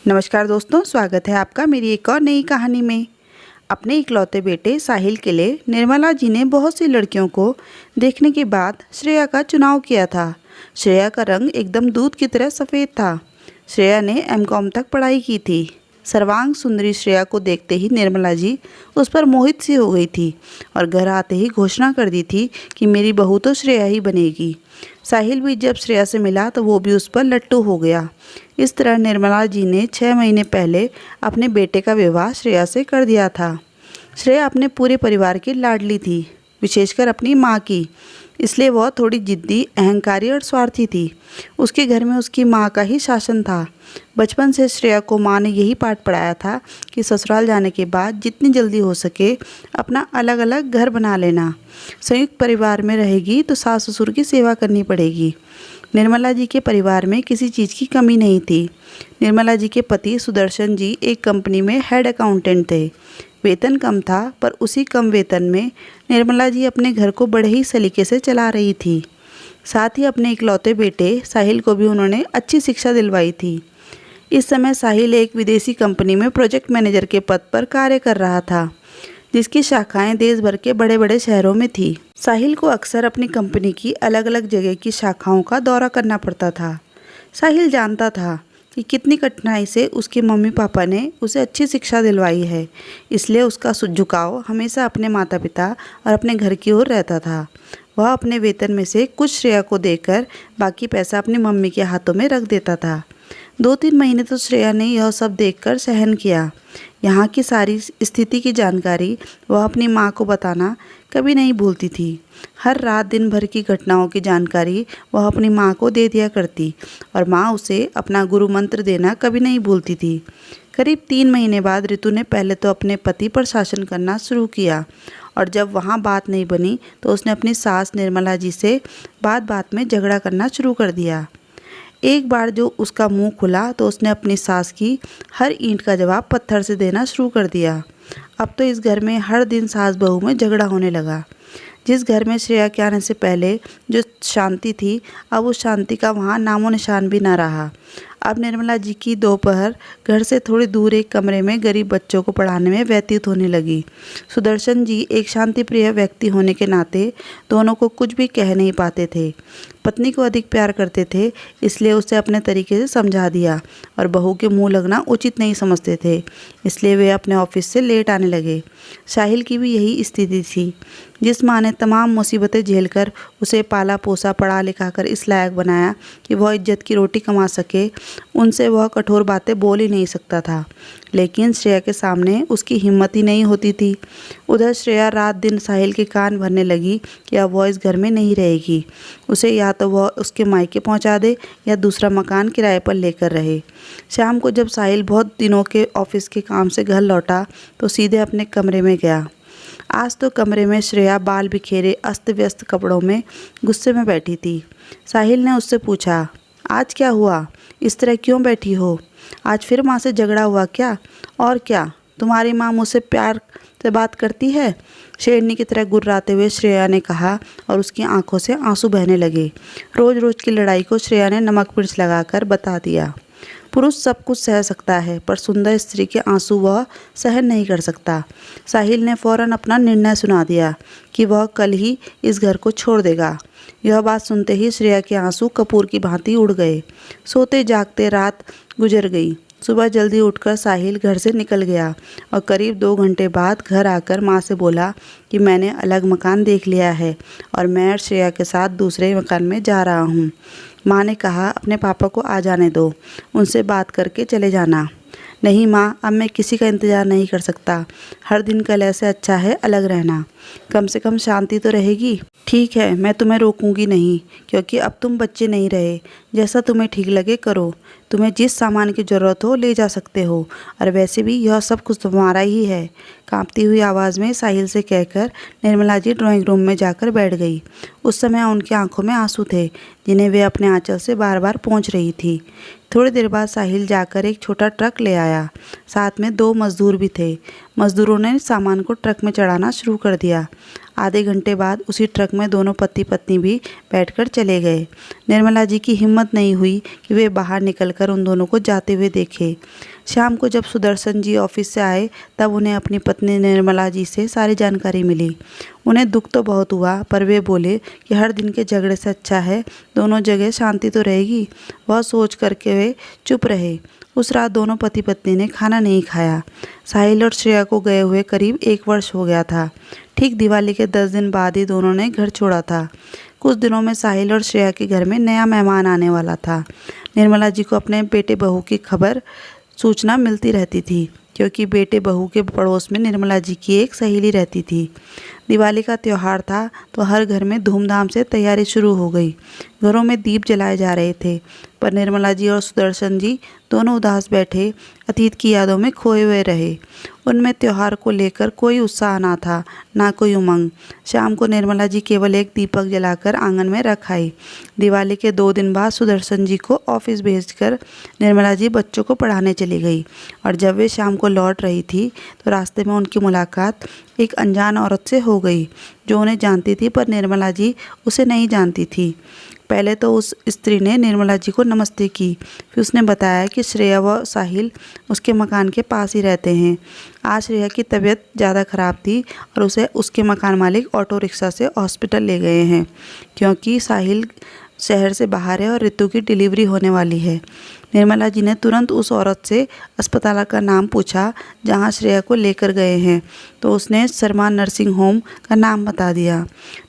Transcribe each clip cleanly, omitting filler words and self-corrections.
नमस्कार दोस्तों, स्वागत है आपका मेरी एक और नई कहानी में। अपने इकलौते बेटे साहिल के लिए निर्मला जी ने बहुत सी लड़कियों को देखने के बाद श्रेया का चुनाव किया था। श्रेया का रंग एकदम दूध की तरह सफ़ेद था। श्रेया ने एमकॉम तक पढ़ाई की थी। सर्वांग सुंदरी श्रेया को देखते ही निर्मला जी उस पर मोहित सी हो गई थी और घर आते ही घोषणा कर दी थी कि मेरी बहू तो श्रेया ही बनेगी। साहिल भी जब श्रेया से मिला तो वो भी उस पर लट्टू हो गया। इस तरह निर्मला जी ने 6 महीने पहले अपने बेटे का विवाह श्रेया से कर दिया था। श्रेया अपने पूरे परिवार की लाडली थी, विशेषकर अपनी माँ की। इसलिए वह थोड़ी जिद्दी, अहंकारी और स्वार्थी थी। उसके घर में उसकी माँ का ही शासन था। बचपन से श्रेया को माँ ने यही पाठ पढ़ाया था कि ससुराल जाने के बाद जितनी जल्दी हो सके अपना अलग अलग घर बना लेना। संयुक्त परिवार में रहेगी तो सास ससुर की सेवा करनी पड़ेगी। निर्मला जी के परिवार में किसी चीज़ की कमी नहीं थी। निर्मला जी के पति सुदर्शन जी एक कंपनी में हेड अकाउंटेंट थे। वेतन कम था, पर उसी कम वेतन में निर्मला जी अपने घर को बड़े ही सलीके से चला रही थी। साथ ही अपने इकलौते बेटे साहिल को भी उन्होंने अच्छी शिक्षा दिलवाई थी। इस समय साहिल एक विदेशी कंपनी में प्रोजेक्ट मैनेजर के पद पर कार्य कर रहा था, जिसकी शाखाएं देश भर के बड़े बड़े शहरों में थी। साहिल को अक्सर अपनी कंपनी की अलग अलग जगह की शाखाओं का दौरा करना पड़ता था। साहिल जानता था कि कितनी कठिनाई से उसके मम्मी पापा ने उसे अच्छी शिक्षा दिलवाई है, इसलिए उसका झुकाव हमेशा अपने माता पिता और अपने घर की ओर रहता था। वह अपने वेतन में से कुछ श्रेया को देकर बाकी पैसा अपनी मम्मी के हाथों में रख देता था। 2-3 महीने तो श्रेया ने यह सब देखकर सहन किया। यहाँ की सारी स्थिति की जानकारी वह अपनी माँ को बताना कभी नहीं भूलती थी। हर रात दिन भर की घटनाओं की जानकारी वह अपनी माँ को दे दिया करती और माँ उसे अपना गुरु मंत्र देना कभी नहीं भूलती थी। करीब 3 महीने बाद ऋतु ने पहले तो अपने पति पर शासन करना शुरू किया और जब वहाँ बात नहीं बनी तो उसने अपनी सास निर्मला जी से बात बात में झगड़ा करना शुरू कर दिया। एक बार जो उसका मुंह खुला तो उसने अपनी सास की हर ईंट का जवाब पत्थर से देना शुरू कर दिया। अब तो इस घर में हर दिन सास बहू में झगड़ा होने लगा। जिस घर में श्रेया के आने से पहले जो शांति थी, अब उस शांति का वहाँ नामो निशान भी ना रहा। अब निर्मला जी की दोपहर घर से थोड़ी दूर एक कमरे में गरीब बच्चों को पढ़ाने में व्यतीत होने लगी। सुदर्शन जी एक शांति प्रिय व्यक्ति होने के नाते दोनों को कुछ भी कह नहीं पाते थे। पत्नी को अधिक प्यार करते थे, इसलिए उसे अपने तरीके से समझा दिया और बहू के मुंह लगना उचित नहीं समझते थे, इसलिए वे अपने ऑफिस से लेट आने लगे। साहिल की भी यही स्थिति थी। जिस माँ ने तमाम मुसीबतें झेलकर उसे पाला पोसा पढ़ा लिखा कर इस लायक बनाया कि वह इज्जत की रोटी कमा सके, उनसे वह कठोर बातें बोल ही नहीं सकता था। लेकिन श्रेया के सामने उसकी हिम्मत ही नहीं होती थी। उधर श्रेया रात दिन साहिल के कान भरने लगी कि अब वह इस घर में नहीं रहेगी। उसे या तो वह उसके मायके पहुंचा दे या दूसरा मकान किराए पर लेकर रहे। शाम को जब साहिल बहुत दिनों के ऑफिस के काम से घर लौटा तो सीधे अपने कमरे में गया। आज तो कमरे में श्रेया बाल बिखेरे अस्त व्यस्त कपड़ों में गुस्से में बैठी थी। साहिल ने उससे पूछा, आज क्या हुआ? इस तरह क्यों बैठी हो? आज फिर माँ से झगड़ा हुआ क्या? और क्या, तुम्हारी माँ मुझसे प्यार से बात करती है? शेरनी की तरह गुर्राते हुए श्रेया ने कहा और उसकी आंखों से आंसू बहने लगे। रोज रोज की लड़ाई को श्रेया ने नमक मिर्च लगाकर बता दिया। पुरुष सब कुछ सह सकता है, पर सुंदर स्त्री के आंसू वह सहन नहीं कर सकता। साहिल ने फौरन अपना निर्णय सुना दिया कि वह कल ही इस घर को छोड़ देगा। यह बात सुनते ही श्रेया के आंसू कपूर की भांति उड़ गए। सोते जागते रात गुजर गई। सुबह जल्दी उठकर साहिल घर से निकल गया और करीब 2 घंटे बाद घर आकर माँ से बोला कि मैंने अलग मकान देख लिया है और मैं और श्रेया के साथ दूसरे मकान में जा रहा हूँ। माँ ने कहा, अपने पापा को आ जाने दो, उनसे बात करके चले जाना। नहीं माँ, अब मैं किसी का इंतज़ार नहीं कर सकता। हर दिन कल ऐसे अच्छा है अलग रहना, कम से कम शांति तो रहेगी। ठीक है, मैं तुम्हें रोकूंगी नहीं, क्योंकि अब तुम बच्चे नहीं रहे। जैसा तुम्हें ठीक लगे करो। तुम्हें जिस सामान की ज़रूरत हो ले जा सकते हो, और वैसे भी यह सब कुछ तुम्हारा ही है। कांपती हुई आवाज़ में साहिल से कहकर निर्मला जी ड्राइंग रूम में जाकर बैठ गई। उस समय उनकी आंखों में आंसू थे, जिन्हें वे अपने आंचल से बार बार पोंछ रही थी। थोड़ी देर बाद साहिल जाकर एक छोटा ट्रक ले आया। साथ में 2 मजदूर भी थे। मजदूरों ने सामान को ट्रक में चढ़ाना शुरू कर दिया। आधे घंटे बाद उसी ट्रक में दोनों पति पत्नी भी बैठकर चले गए। निर्मला जी की हिम्मत नहीं हुई कि वे बाहर निकलकर उन दोनों को जाते हुए देखें। शाम को जब सुदर्शन जी ऑफिस से आए तब उन्हें अपनी पत्नी निर्मला जी से सारी जानकारी मिली। उन्हें दुख तो बहुत हुआ, पर वे बोले कि हर दिन के झगड़े से अच्छा है दोनों जगह शांति तो रहेगी। वह सोच करके वे चुप रहे। उस रात दोनों पति पत्नी ने खाना नहीं खाया। साहिल और श्रेया को गए हुए करीब 1 वर्ष हो गया था। ठीक दिवाली के 10 दिन बाद ही दोनों ने घर छोड़ा था। कुछ दिनों में साहिल और श्रेया के घर में नया मेहमान आने वाला था। निर्मला जी को अपने बेटे बहू की सूचना मिलती रहती थी, क्योंकि बेटे बहू के पड़ोस में निर्मला जी की एक सहेली रहती थी। दिवाली का त्यौहार था तो हर घर में धूमधाम से तैयारी शुरू हो गई। घरों में दीप जलाए जा रहे थे, पर निर्मला जी और सुदर्शन जी दोनों उदास बैठे अतीत की यादों में खोए हुए रहे। उनमें त्यौहार को लेकर कोई उत्साह ना था, ना कोई उमंग। शाम को निर्मला जी केवल एक दीपक जलाकर आंगन में रख आई। दिवाली के 2 दिन बाद सुदर्शन जी को ऑफिस भेजकर निर्मला जी बच्चों को पढ़ाने चली गई, और जब वे शाम को लौट रही थी तो रास्ते में उनकी मुलाकात एक अनजान औरत से हो गई, जो उन्हें जानती थी पर निर्मला जी उसे नहीं जानती थी। पहले तो उस स्त्री ने निर्मला जी को नमस्ते की, फिर उसने बताया कि श्रेया व साहिल उसके मकान के पास ही रहते हैं। आज श्रेया की तबीयत ज़्यादा ख़राब थी और उसे उसके मकान मालिक ऑटो रिक्शा से हॉस्पिटल ले गए हैं, क्योंकि साहिल शहर से बाहर है और ऋतु की डिलीवरी होने वाली है। निर्मला जी ने तुरंत उस औरत से अस्पताल का नाम पूछा जहां श्रेया को लेकर गए हैं, तो उसने शर्मा नर्सिंग होम का नाम बता दिया।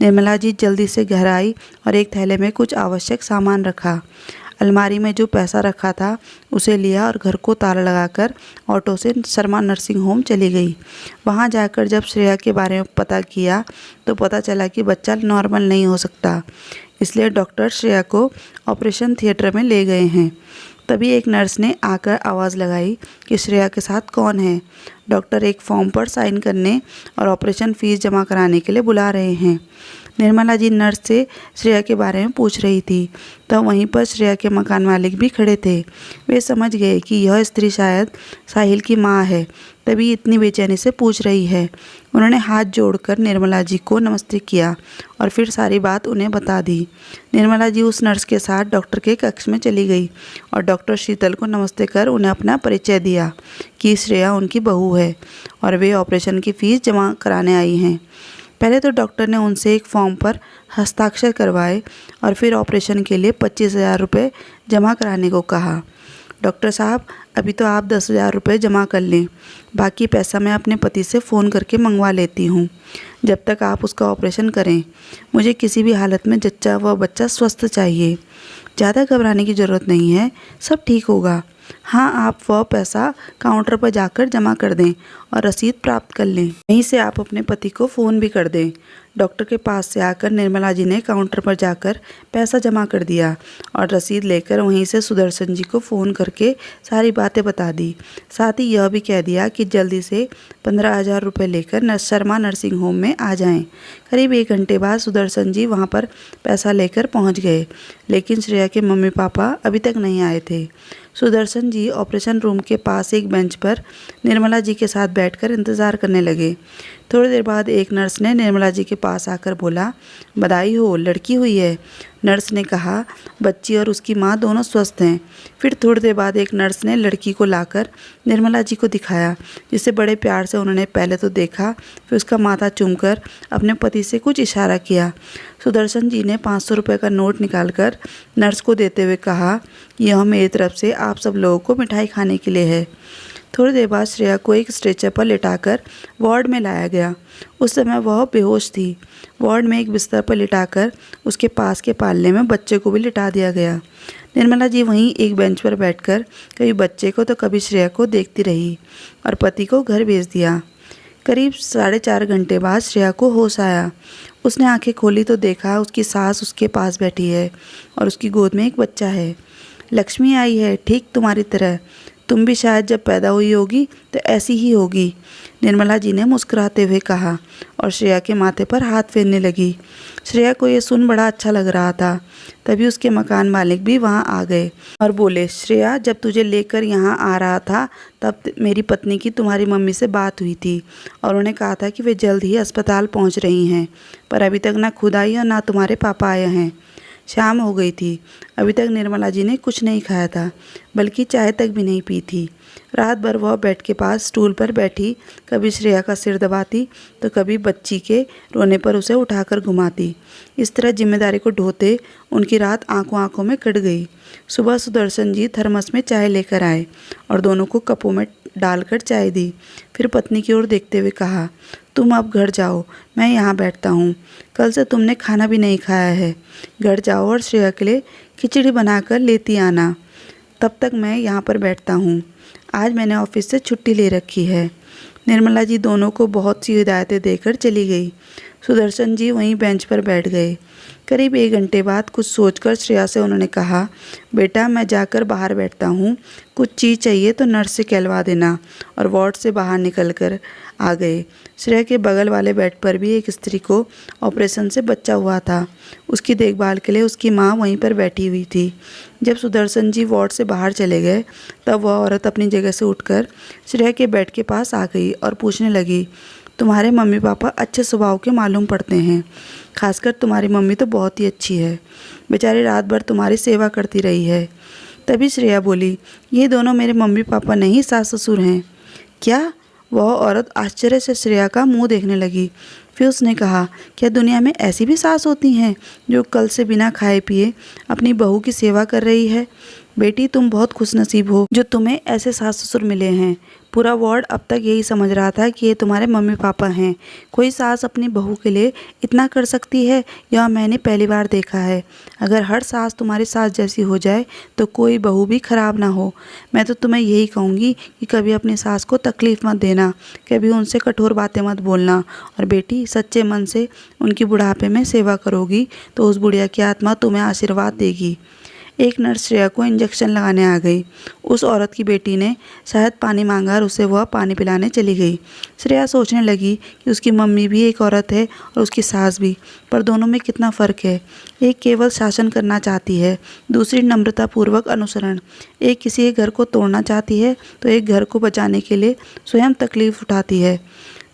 निर्मला जी जल्दी से घर आई और एक थैले में कुछ आवश्यक सामान रखा। अलमारी में जो पैसा रखा था उसे लिया और घर को ताला लगाकर ऑटो से शर्मा नर्सिंग होम चली गई। वहां जाकर जब श्रेया के बारे में पता किया तो पता चला कि बच्चा नॉर्मल नहीं हो सकता, इसलिए डॉक्टर श्रेया को ऑपरेशन थिएटर में ले गए हैं। तभी एक नर्स ने आकर आवाज़ लगाई कि श्रेया के साथ कौन है। डॉक्टर एक फॉर्म पर साइन करने और ऑपरेशन फीस जमा कराने के लिए बुला रहे हैं। निर्मला जी नर्स से श्रेया के बारे में पूछ रही थी, तब वहीं पर श्रेया के मकान मालिक भी खड़े थे। वे समझ गए कि यह स्त्री शायद साहिल की माँ है, तभी इतनी बेचैनी से पूछ रही है। उन्होंने हाथ जोड़कर निर्मला जी को नमस्ते किया और फिर सारी बात उन्हें बता दी। निर्मला जी उस नर्स के साथ डॉक्टर के कक्ष में चली गई और डॉक्टर शीतल को नमस्ते कर उन्हें अपना परिचय दिया कि श्रेया उनकी बहू है और वे ऑपरेशन की फ़ीस जमा कराने आई हैं। पहले तो डॉक्टर ने उनसे एक फॉर्म पर हस्ताक्षर करवाए और फिर ऑपरेशन के लिए 25,000 रुपये जमा कराने को कहा। डॉक्टर साहब, अभी तो आप 10,000 रुपये जमा कर लें, बाकी पैसा मैं अपने पति से फ़ोन करके मंगवा लेती हूँ, जब तक आप उसका ऑपरेशन करें। मुझे किसी भी हालत में जच्चा व बच्चा स्वस्थ चाहिए। ज़्यादा घबराने की ज़रूरत नहीं है, सब ठीक होगा। हाँ, आप वह पैसा काउंटर पर जाकर जमा कर दें और रसीद प्राप्त कर लें। यहीं से आप अपने पति को फ़ोन भी कर दें। डॉक्टर के पास से आकर निर्मला जी ने काउंटर पर जाकर पैसा जमा कर दिया और रसीद लेकर वहीं से सुदर्शन जी को फ़ोन करके सारी बातें बता दी। साथ ही यह भी कह दिया कि जल्दी से 15,000 रुपये लेकर शर्मा नर्सिंग होम में आ जाएं। करीब 1 घंटे बाद सुदर्शन जी वहां पर पैसा लेकर पहुंच गए, लेकिन श्रेया के मम्मी पापा अभी तक नहीं आए थे। सुदर्शन जी ऑपरेशन रूम के पास एक बेंच पर निर्मला जी के साथ बैठकर इंतज़ार करने लगे। थोड़ी देर बाद एक नर्स ने निर्मला जी के पास आकर बोला, बधाई हो, लड़की हुई है। नर्स ने कहा, बच्ची और उसकी माँ दोनों स्वस्थ हैं। फिर थोड़ी देर बाद एक नर्स ने लड़की को लाकर निर्मला जी को दिखाया, जिसे बड़े प्यार से उन्होंने पहले तो देखा, फिर उसका माथा चूमकर अपने पति से कुछ इशारा किया। सुदर्शन जी ने 500 रुपये का नोट निकालकर नर्स को देते हुए कहा, यह मेरी तरफ से आप सब लोगों को मिठाई खाने के लिए है। थोड़ी देर बाद श्रेया को एक स्ट्रेचर पर लिटाकर वार्ड में लाया गया। उस समय वह बेहोश थी। वार्ड में एक बिस्तर पर लिटाकर उसके पास के पालने में बच्चे को भी लिटा दिया गया। निर्मला जी वहीं एक बेंच पर बैठकर कभी बच्चे को तो कभी श्रेया को देखती रही और पति को घर भेज दिया। करीब 4.5 घंटे बाद श्रेया को होश आया। उसने आंखें खोली तो देखा उसकी सास उसके पास बैठी है और उसकी गोद में एक बच्चा है। लक्ष्मी आई है, ठीक तुम्हारी तरह। तुम भी शायद जब पैदा हुई होगी तो ऐसी ही होगी, निर्मला जी ने मुस्कुराते हुए कहा और श्रेया के माथे पर हाथ फेरने लगी। श्रेया को ये सुन बड़ा अच्छा लग रहा था। तभी उसके मकान मालिक भी वहाँ आ गए और बोले, श्रेया, जब तुझे लेकर यहाँ आ रहा था तब मेरी पत्नी की तुम्हारी मम्मी से बात हुई थी और उन्होंने कहा था कि वे जल्द ही अस्पताल पहुँच रही हैं, पर अभी तक ना खुद आई और ना तुम्हारे पापा आए हैं। शाम हो गई थी। अभी तक निर्मला जी ने कुछ नहीं खाया था, बल्कि चाय तक भी नहीं पी थी। रात भर वह बेड के पास स्टूल पर बैठी कभी श्रेया का सिर दबाती तो कभी बच्ची के रोने पर उसे उठाकर घुमाती। इस तरह जिम्मेदारी को ढोते उनकी रात आंखों आंखों में कट गई। सुबह सुदर्शन जी थर्मस में चाय लेकर आए और दोनों को कपों में डालकर चाय दी। फिर पत्नी की ओर देखते हुए कहा, तुम अब घर जाओ, मैं यहाँ बैठता हूँ। कल से तुमने खाना भी नहीं खाया है। घर जाओ और श्रेया के लिए खिचड़ी बनाकर लेती आना। तब तक मैं यहाँ पर बैठता हूँ। आज मैंने ऑफिस से छुट्टी ले रखी है। निर्मला जी दोनों को बहुत सी हिदायतें देकर चली गई। सुदर्शन जी वहीं बेंच पर बैठ गए। करीब 1 घंटे बाद कुछ सोचकर श्रेया से उन्होंने कहा, बेटा, मैं जाकर बाहर बैठता हूँ, कुछ चीज़ चाहिए तो नर्स से कहलवा देना। और वार्ड से बाहर निकल कर आ गए। श्रेया के बगल वाले बेड पर भी एक स्त्री को ऑपरेशन से बच्चा हुआ था। उसकी देखभाल के लिए उसकी माँ वहीं पर बैठी हुई थी। जब सुदर्शन जी वार्ड से बाहर चले गए तब वह औरत अपनी जगह से उठकर श्रेया के बेड के पास आ गई और पूछने लगी, तुम्हारे मम्मी पापा अच्छे स्वभाव के मालूम पड़ते हैं, खासकर तुम्हारी मम्मी तो बहुत ही अच्छी है, बेचारी रात भर तुम्हारी सेवा करती रही है। तभी श्रेया बोली, ये दोनों मेरे मम्मी पापा नहीं, सास ससुर हैं। क्या? वह औरत आश्चर्य से श्रेया का मुंह देखने लगी। फिर उसने कहा, क्या दुनिया में ऐसी भी सास होती हैं जो कल से बिना खाए पिए अपनी बहू की सेवा कर रही है? बेटी, तुम बहुत खुशनसीब हो जो तुम्हें ऐसे सास ससुर मिले हैं। पूरा वार्ड अब तक यही समझ रहा था कि ये तुम्हारे मम्मी पापा हैं। कोई सास अपनी बहू के लिए इतना कर सकती है, यह मैंने पहली बार देखा है। अगर हर सास तुम्हारी सास जैसी हो जाए तो कोई बहू भी खराब ना हो। मैं तो तुम्हें यही कहूँगी कि कभी अपनी सास को तकलीफ़ मत देना, कभी उनसे कठोर बातें मत बोलना। और बेटी, सच्चे मन से उनकी बुढ़ापे में सेवा करोगी तो उस बुढ़िया की आत्मा तुम्हें आशीर्वाद देगी। एक नर्स श्रेया को इंजेक्शन लगाने आ गई। उस औरत की बेटी ने शायद पानी मांगा और उसे वह पानी पिलाने चली गई। श्रेया सोचने लगी कि उसकी मम्मी भी एक औरत है और उसकी सास भी, पर दोनों में कितना फ़र्क है। एक केवल शासन करना चाहती है, दूसरी नम्रतापूर्वक अनुसरण। एक किसी के घर को तोड़ना चाहती है तो एक घर को बचाने के लिए स्वयं तकलीफ़ उठाती है।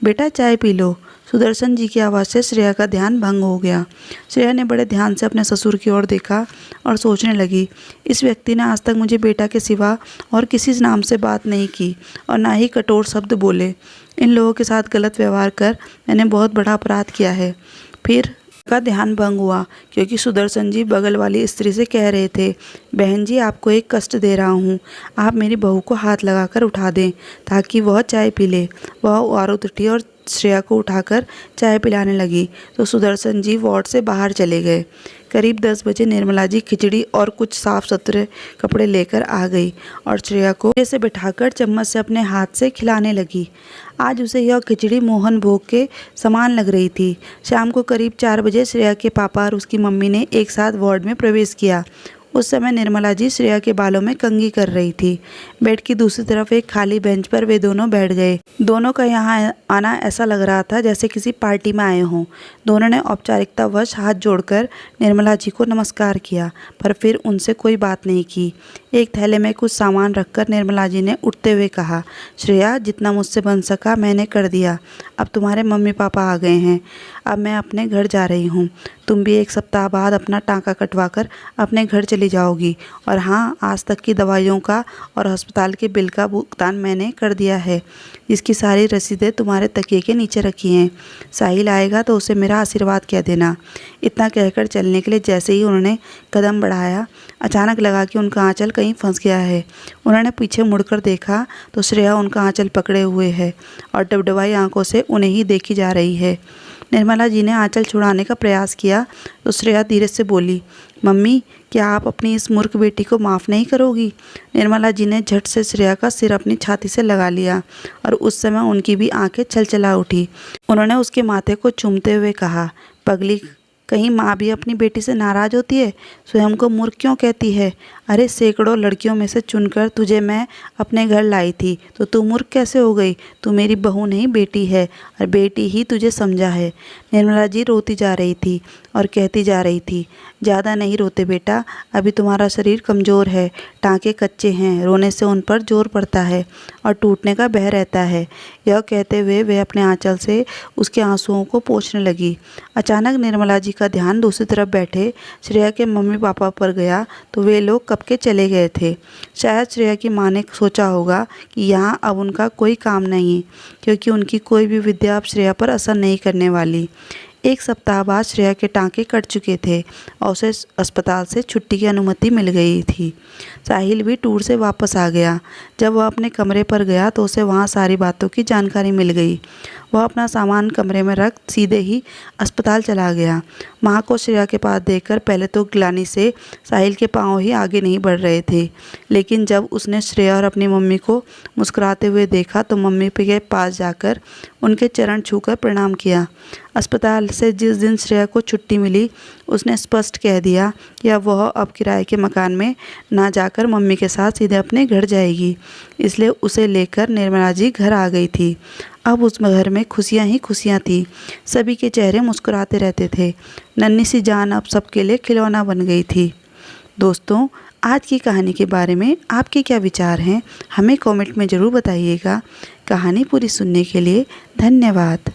बेटा, चाय पी लो। सुदर्शन जी की आवाज़ से श्रेया का ध्यान भंग हो गया। श्रेया ने बड़े ध्यान से अपने ससुर की ओर देखा और सोचने लगी, इस व्यक्ति ने आज तक मुझे बेटा के सिवा और किसी नाम से बात नहीं की और ना ही कठोर शब्द बोले। इन लोगों के साथ गलत व्यवहार कर मैंने बहुत बड़ा अपराध किया है। फिर का ध्यान भंग हुआ क्योंकि सुदर्शन जी बगल वाली स्त्री से कह रहे थे, बहन जी, आपको एक कष्ट दे रहा हूँ, आप मेरी बहू को हाथ लगाकर उठा दें ताकि वह चाय पी ले। वह औरत उठी और श्रेया को उठाकर चाय पिलाने लगी तो सुदर्शन जी वार्ड से बाहर चले गए। करीब 10 बजे निर्मला जी खिचड़ी और कुछ साफ सुथरे कपड़े लेकर आ गई और श्रेया को से बिठाकर चम्मच से अपने हाथ से खिलाने लगी। आज उसे यह खिचड़ी मोहन भोग के समान लग रही थी। शाम को करीब 4 बजे श्रेया के पापा और उसकी मम्मी ने एक साथ वार्ड में प्रवेश किया। उस समय निर्मला जी श्रेया के बालों में कंघी कर रही थी। बेड की दूसरी तरफ एक खाली बेंच पर वे दोनों बैठ गए। दोनों का यहाँ आना ऐसा लग रहा था जैसे किसी पार्टी में आए हों। दोनों ने औपचारिकतावश हाथ जोड़कर निर्मला जी को नमस्कार किया, पर फिर उनसे कोई बात नहीं की। एक थैले में कुछ सामान रखकर निर्मला जी ने उठते हुए कहा, श्रेया, जितना मुझसे बन सका मैंने कर दिया। अब तुम्हारे मम्मी पापा आ गए हैं। अब मैं अपने घर जा रही हूँ। तुम भी 1 सप्ताह बाद अपना टाँका कटवा कर अपने घर चली जाओगी। और हाँ, आज तक की दवाइयों का और अस्पताल के बिल का भुगतान मैंने कर दिया है। इसकी सारी रसीदें तुम्हारे तकिए के नीचे रखी हैं। साहिल आएगा तो उसे मेरा आशीर्वाद कह देना। इतना कहकर चलने के लिए जैसे ही उन्होंने कदम बढ़ाया, अचानक लगा कि उनका आंचल कहीं फंस गया है। उन्होंने पीछे मुड़कर देखा तो श्रेया उनका आंचल पकड़े हुए है और डबडबाई आंखों से उन्हें ही देखी जा रही है। निर्मला जी ने आंचल छुड़ाने का प्रयास किया तो श्रेया धीरे से बोली, मम्मी, क्या आप अपनी इस मूर्ख बेटी को माफ़ नहीं करोगी? निर्मला जी ने झट से श्रेया का सिर अपनी छाती से लगा लिया और उस समय उनकी भी आंखें छलछला उठी। उन्होंने उसके माथे को चूमते हुए कहा, पगली, कहीं माँ भी अपनी बेटी से नाराज़ होती है? स्वयं को मूर्ख क्यों कहती है? अरे सैकड़ों लड़कियों में से चुनकर तुझे मैं अपने घर लाई थी तो तू मूर्ख कैसे हो गई? तू मेरी बहू नहीं बेटी है और बेटी ही तुझे समझा है। निर्मला जी रोती जा रही थी और कहती जा रही थी, ज़्यादा नहीं रोते बेटा, अभी तुम्हारा शरीर कमज़ोर है, टाँके कच्चे हैं, रोने से उन पर जोर पड़ता है और टूटने का भय रहता है। यह कहते हुए वे अपने आंचल से उसके आंसुओं को पोंछने लगी। अचानक निर्मला जी का ध्यान दूसरी तरफ बैठे श्रेया के मम्मी पापा पर गया तो वे लोग कब के चले गए थे। शायद श्रेया की माँ ने सोचा होगा कि यहाँ अब उनका कोई काम नहीं, क्योंकि उनकी कोई भी विद्या अब श्रेया पर असर नहीं करने वाली। एक सप्ताह बाद श्रेया के टाँके कट चुके थे और उसे अस्पताल से छुट्टी की अनुमति मिल गई थी। साहिल भी टूर से वापस आ गया। जब वह अपने कमरे पर गया तो उसे वहाँ सारी बातों की जानकारी मिल गई। वह अपना सामान कमरे में रख सीधे ही अस्पताल चला गया। माँ को श्रेया के पास देखकर पहले तो ग्लानि से साहिल के पाँव ही आगे नहीं बढ़ रहे थे, लेकिन जब उसने श्रेया और अपनी मम्मी को मुस्कुराते हुए देखा तो मम्मी के पास जाकर उनके चरण छूकर प्रणाम किया। अस्पताल से जिस दिन श्रेया को छुट्टी मिली उसने स्पष्ट कह दिया कि अब वह अब किराए के मकान में ना जाकर मम्मी के साथ सीधे अपने घर जाएगी। इसलिए उसे लेकर निर्मला जी घर आ गई थी। अब उस घर में खुशियाँ ही खुशियाँ थी। सभी के चेहरे मुस्कुराते रहते थे। नन्ही सी जान अब सबके लिए खिलौना बन गई थी। दोस्तों, आज की कहानी के बारे में आपके क्या विचार हैं, हमें कमेंट में ज़रूर बताइएगा। कहानी पूरी सुनने के लिए धन्यवाद।